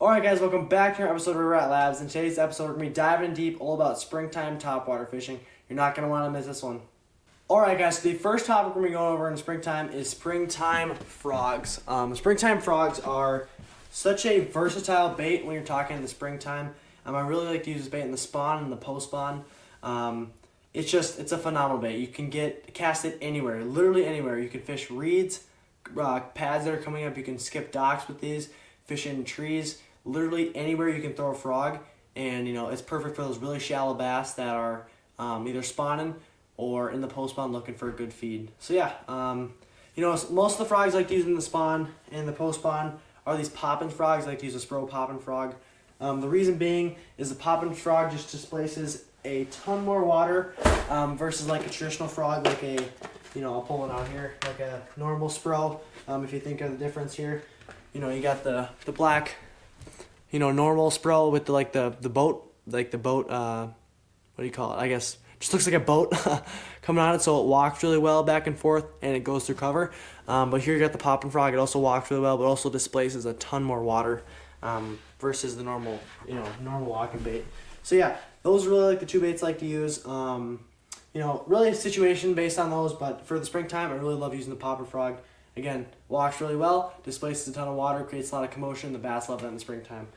Alright guys, welcome back to our episode of RiverRatLabs. In today's episode, we're going to be diving in deep all about springtime topwater fishing. You're not going to want to miss this one. Alright guys, so the first topic we're going to be going over in springtime is springtime frogs. Springtime frogs are such a versatile bait when you're talking in the springtime. I really like to use this bait in the spawn and the post spawn. It's a phenomenal bait. You can cast it anywhere, literally anywhere. You can fish reeds, pads that are coming up. You can skip docks with these, fish in trees, literally anywhere you can throw a frog. And it's perfect for those really shallow bass that are either spawning or in the post spawn looking for a good feed. So yeah, most of the frogs I like to use in the spawn and the post spawn are these poppin' frogs. I like to use a Spro poppin' frog. The reason being is the poppin' frog just displaces a ton more water versus like a traditional frog, like I'll pull it out here, like a normal Spro. If you think of the difference here, you got the black, normal Spro with the boat, what do you call it? I guess just looks like a boat coming on it, so it walks really well back and forth and it goes through cover. But here you got the poppin' frog. It also walks really well, but also displaces a ton more water versus the normal walking bait. So yeah, those are really like the two baits I like to use. Really a situation based on those, but for the springtime, I really love using the popper frog. Again, walks really well, displaces a ton of water, creates a lot of commotion. The bass love that in the springtime.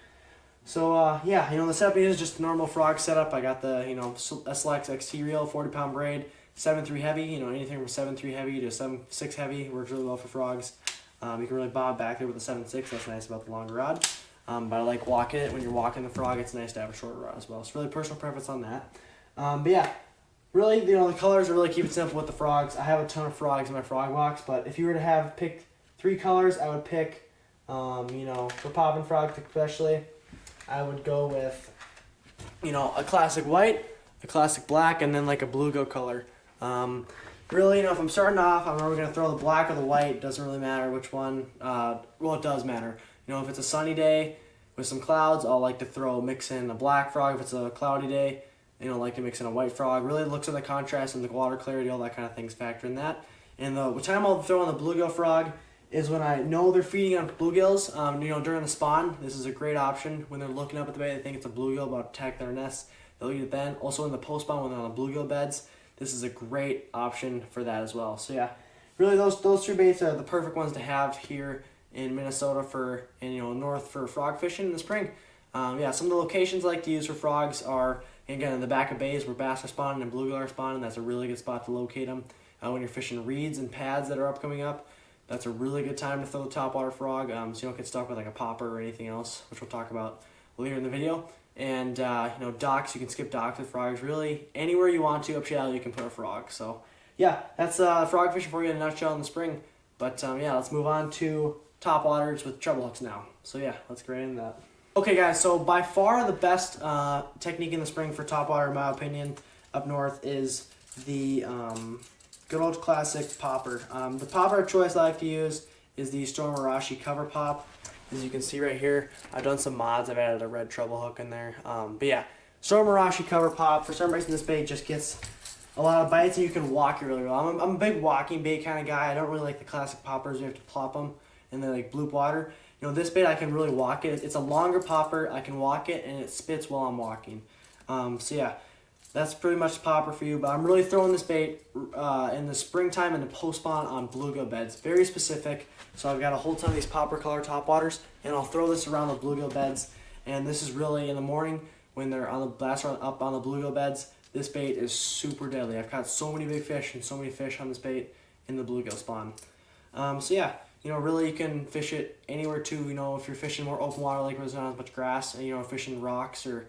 So the setup is just a normal frog setup. I got the SLX XT reel, 40-pound braid, 7.3 heavy. Anything from 7.3 heavy to 7.6 heavy works really well for frogs. You can really bob back there with a 7.6. That's nice about the longer rod. But I like walking it. When you're walking the frog, it's nice to have a shorter rod as well. It's really personal preference on that. But yeah, really, the colors are really keep it simple with the frogs. I have a ton of frogs in my frog box, but if you were to have picked 3 colors, I would pick, for poppin' frog especially, I would go with, a classic white, a classic black, and then like a bluegill color. Really, if I'm starting off, I'm going to throw the black or the white. It doesn't really matter which one. Well, it does matter. If it's a sunny day with some clouds, I'll like to mix in a black frog. If it's a cloudy day, I like to mix in a white frog. Really looks at the contrast and the water clarity, all that kind of things factor in that. And the time I'll throw in the bluegill frog is when I know they're feeding on bluegills. During the spawn, this is a great option. When they're looking up at the bait, they think it's a bluegill about to attack their nest. They'll eat it then. Also in the post spawn when they're on the bluegill beds, this is a great option for that as well. So yeah, really those 2 baits are the perfect ones to have here in Minnesota north for frog fishing in the spring. Some of the locations I like to use for frogs are, again, in the back of bays where bass are spawning and bluegill are spawning. That's a really good spot to locate them. When you're fishing reeds and pads that are coming up, that's a really good time to throw the topwater frog, so you don't get stuck with like a popper or anything else, which we'll talk about later in the video. And docks, you can skip docks with frogs. Really, anywhere you want to up shallow, you can put a frog. So yeah, that's frog fishing for you in a nutshell in the spring. But let's move on to topwaters with treble hooks now. So yeah, let's get right into that. Okay guys, so by far the best technique in the spring for topwater, in my opinion, up north is the good old classic popper. The popper of choice I like to use is the Storm Arashi cover pop. As you can see right here, I've done some mods. I've added a red treble hook in there. But yeah, Storm Arashi cover pop. For some reason, this bait just gets a lot of bites and you can walk it really well. I'm a big walking bait kind of guy. I don't really like the classic poppers. You have to plop them and then like bloop water. This bait I can really walk it. It's a longer popper. I can walk it and it spits while I'm walking. So yeah, that's pretty much the popper for you. But I'm really throwing this bait in the springtime and the post spawn on bluegill beds. Very specific. So I've got a whole ton of these popper color topwaters, and I'll throw this around the bluegill beds. And this is really in the morning when they're on the bass are up on the bluegill beds. This bait is super deadly. I've caught so many big fish and so many fish on this bait in the bluegill spawn. So yeah, really you can fish it anywhere too. If you're fishing more open water, like where there's not as much grass, and fishing rocks or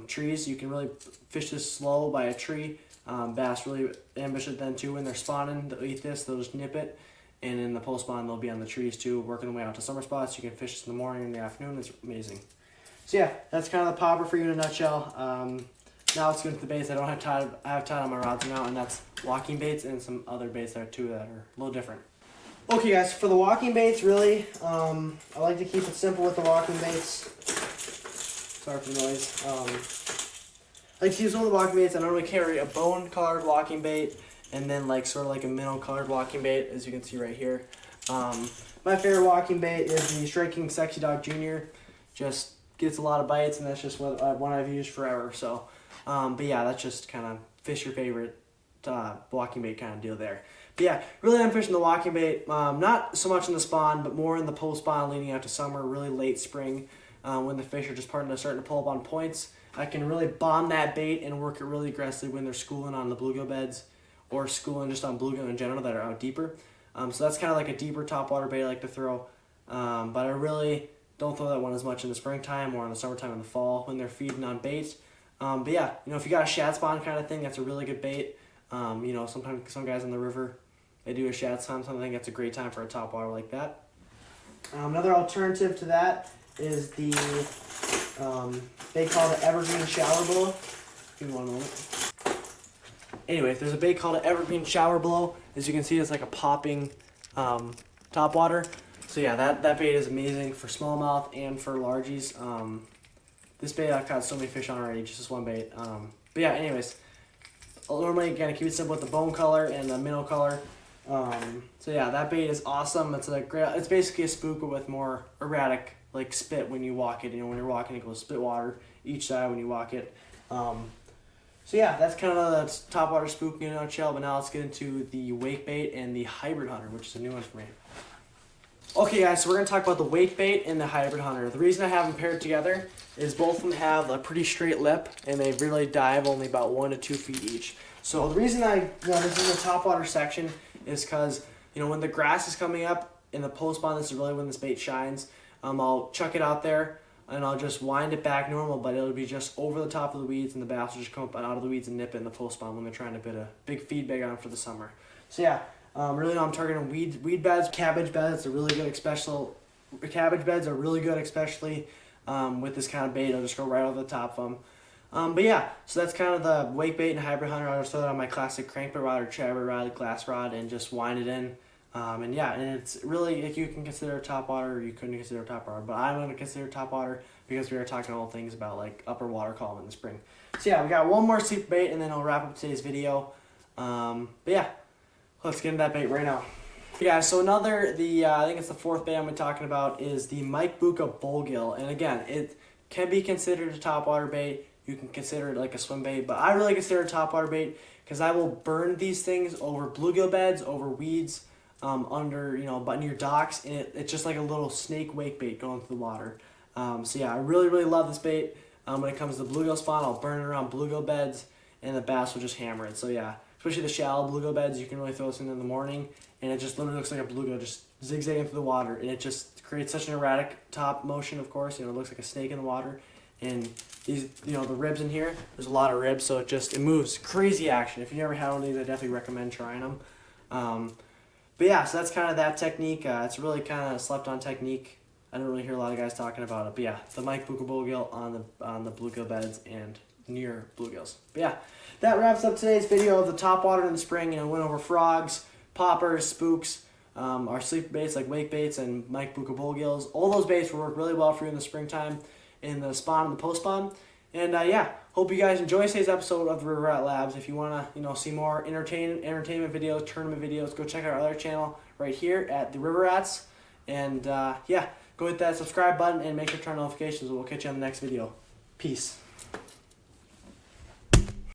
trees, you can really fish this slow by a tree. Bass really ambush it then too when they're spawning. They'll eat this, they'll just nip it, and in the post spawn they'll be on the trees too, working their way out to summer spots. You can fish this in the morning and the afternoon. It's amazing. So yeah, that's kind of the popper for you in a nutshell. Now let's get into the baits I have tied on my rods now, and that's walking baits and some other baits there too that are a little different. Okay guys, for the walking baits, really, I like to keep it simple with the walking baits. Sorry for the noise. I like to use one of the walking baits. I normally carry a bone-colored walking bait and then sort of like a minnow-colored walking bait, as you can see right here. My favorite walking bait is the Strike King Sexy Dog Jr. just gets a lot of bites, and that's just one I've used forever. So, but yeah, that's just kind of fish your favorite walking bait kind of deal there. But yeah, really I'm fishing the walking bait, not so much in the spawn, but more in the post spawn leading out to summer, really late spring, when the fish are just starting to pull up on points. I can really bomb that bait and work it really aggressively when they're schooling on the bluegill beds or schooling just on bluegill in general that are out deeper. So that's kind of like a deeper topwater bait I like to throw, but I really don't throw that one as much in the springtime or in the summertime in the fall when they're feeding on bait. But yeah, if you got a shad spawn kind of thing, that's a really good bait. Sometimes some guys on the river, they do a shad spawn, so I think that's a great time for a topwater like that. Another alternative to that is the bait called the evergreen shower blow. Give me one moment. Anyway, there's a bait called an evergreen shower blow. As you can see, it's like a popping topwater. So yeah, that bait is amazing for smallmouth and for largies. This bait I've caught so many fish on already, just this one bait. But yeah, anyways, normally again I keep it simple with the bone color and the minnow color. So yeah, that bait is awesome. It's basically a spook but with more erratic like spit when you walk it. When you're walking, it goes spit water each side when you walk it. So yeah, that's kind of the topwater spook in a nutshell. But now let's get into the wake bait and the hybrid hunter, which is a new one for me. Okay guys, so we're going to talk about the wake bait and the hybrid hunter. The reason I have them paired together is both of them have a pretty straight lip and they really dive only about 1 to 2 feet each. So the reason this is the topwater section is because, when the grass is coming up in the post spawn, this is really when this bait shines. I'll chuck it out there and I'll just wind it back normal, but it'll be just over the top of the weeds and the bass will just come up out of the weeds and nip it in the post spawn when they're trying to put a big feed bag on for the summer. So yeah. Really, I'm targeting weed beds, cabbage beds. They're really good, especially cabbage beds are really good, especially with this kind of bait. I'll just go right over the top of them. But yeah, so that's kind of the wake bait and hybrid hunter. I'll just throw that on my classic crankbait rod or chatterbait rod, glass rod, and just wind it in. And yeah, and it's really you can consider a topwater or you couldn't consider a topwater, but I'm going to consider topwater because we are talking all things about like upper water column in the spring. So yeah, we got one more sleep bait and then I'll wrap up today's video. But yeah. Let's get into that bait right now. Yeah, so I think it's the fourth bait I'm going to be talking about is the Mike Buka Bluegill. And again, it can be considered a topwater bait. You can consider it like a swim bait, but I really consider it a topwater bait because I will burn these things over bluegill beds, over weeds, under, near docks, and it's just like a little snake wake bait going through the water. So yeah, I really, really love this bait. When it comes to bluegill spawn, I'll burn it around bluegill beds, and the bass will just hammer it. So yeah. Especially the shallow bluegill beds, you can really throw this in the morning, and it just literally looks like a bluegill just zigzagging through the water, and it just creates such an erratic top motion, of course. It looks like a snake in the water, and these, the ribs in here, there's a lot of ribs, so it moves. Crazy action. If you never had one of these, I definitely recommend trying them. But yeah, so that's kind of that technique. It's really kind of slept on technique. I don't really hear a lot of guys talking about it, but yeah, the Mike Buka Bluegill on the bluegill beds and near bluegills. But yeah, that wraps up today's video of the topwater in the spring. Went over frogs, poppers, spooks, our sleep baits like wake baits and Mike Buka Bluegills. All those baits will work really well for you in the springtime, in the spawn and the post spawn. And yeah, hope you guys enjoy today's episode of the RiverRatLabs. If you want to see more entertainment videos, tournament videos, go check out our other channel right here at the RiverRats. And yeah, go hit that subscribe button and make sure to turn on notifications. We'll catch you on the next video. Peace.